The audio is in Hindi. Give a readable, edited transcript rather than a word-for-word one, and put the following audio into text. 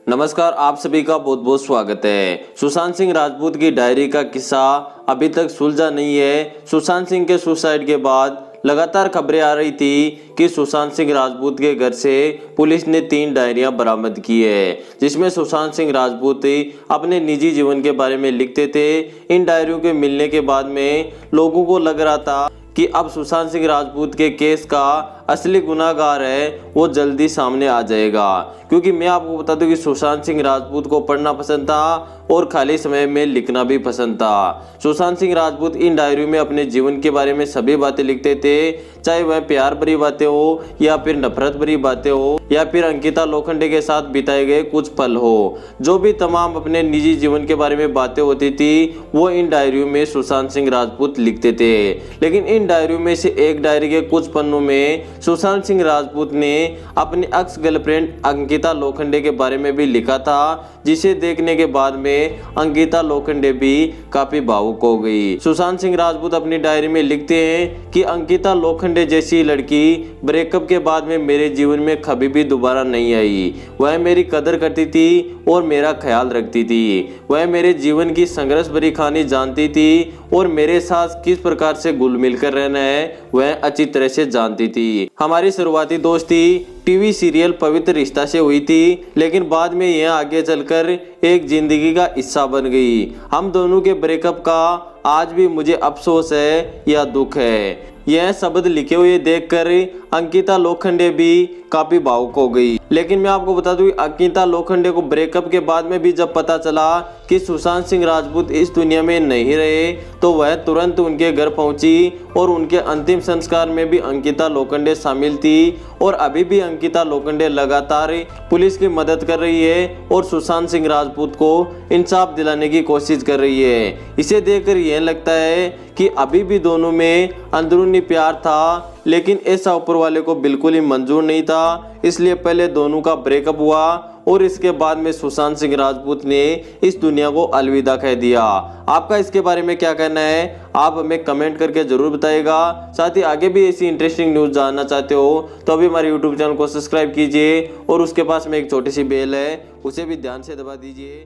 नमस्कार, आप सभी का बहुत बहुत स्वागत है। सुशांत सिंह राजपूत की डायरी का किस्सा अभी तक सुलझा नहीं है। सुशांत सिंह के सुसाइड के बाद लगातार खबरें आ रही थी कि सुशांत सिंह राजपूत के घर से पुलिस ने 3 डायरियां बरामद की है, जिसमें सुशांत सिंह राजपूत अपने निजी जीवन के बारे में लिखते थे। इन डायरियों के मिलने के बाद में लोगों को लग रहा था कि अब सुशांत सिंह राजपूत के केस का असली गुनाहगार है वो जल्दी सामने आ जाएगा। क्योंकि मैं आपको बता दूं कि सुशांत सिंह राजपूत को पढ़ना पसंद था और खाली समय में लिखना भी पसंद था। सुशांत सिंह राजपूत इन डायरियों में अपने जीवन के बारे में सभी बातें लिखते थे, चाहे वह प्यार भरी बातें हो या फिर नफरत भरी बातें हो या फिर अंकिता लोखंडे के साथ बिताए गए कुछ पल हो। जो भी तमाम अपने निजी जीवन के बारे में बातें होती थी वो इन डायरियों में सुशांत सिंह राजपूत लिखते थे। लेकिन इन डायरियों में से एक डायरी के कुछ पन्नों में सुशांत सिंह राजपूत ने अपनी एक्स गर्लफ्रेंड अंकिता लोखंडे के बारे में भी लिखा था, जिसे देखने के बाद में अंकिता लोखंडे भी काफी भावुक हो गई। सुशांत सिंह राजपूत अपनी डायरी में लिखते हैं कि अंकिता लोखंडे जैसी लड़की ब्रेकअप के बाद में मेरे जीवन में कभी भी दोबारा नहीं आई। वह मेरी कदर करती थी और मेरा ख्याल रखती थी। वह मेरे जीवन की संघर्ष भरी कहानी जानती थी और मेरे साथ किस प्रकार से घुल मिल कर रहना है वह अच्छी तरह से जानती थी। हमारी शुरुआती दोस्ती टीवी सीरियल पवित्र रिश्ता से हुई थी, लेकिन बाद में यह आगे चलकर एक जिंदगी का हिस्सा बन गई। हम दोनों के ब्रेकअप का आज भी मुझे अफसोस है या दुख है। यह शब्द लिखे हुए देखकर अंकिता लोखंडे भी काफी भावुक हो गई। लेकिन मैं आपको बता दूं, अंकिता लोखंडे को ब्रेकअप के बाद में भी जब पता चला कि सुशांत सिंह राजपूत इस दुनिया में नहीं रहे तो वह तुरंत उनके घर पहुंची और उनके अंतिम संस्कार में भी अंकिता लोखंडे शामिल थी। और अभी भी अंकिता लोखंडे लगातार पुलिस की मदद कर रही है और सुशांत सिंह राजपूत को इंसाफ दिलाने की कोशिश कर रही है। इसे देखकर यह लगता है कि अभी भी दोनों में अंदरूनी प्यार था, लेकिन ऐसा ऊपर वाले को बिल्कुल ही मंजूर नहीं था। इसलिए पहले दोनों का ब्रेकअप हुआ और इसके बाद में सुशांत सिंह राजपूत ने इस दुनिया को अलविदा कह दिया। आपका इसके बारे में क्या कहना है, आप हमें कमेंट करके जरूर बताइएगा। साथ ही आगे भी ऐसी इंटरेस्टिंग न्यूज़ जानना चाहते हो तो अभी हमारे यूट्यूब चैनल को सब्सक्राइब कीजिए और उसके पास में एक छोटी सी बेल है, उसे भी ध्यान से दबा दीजिए।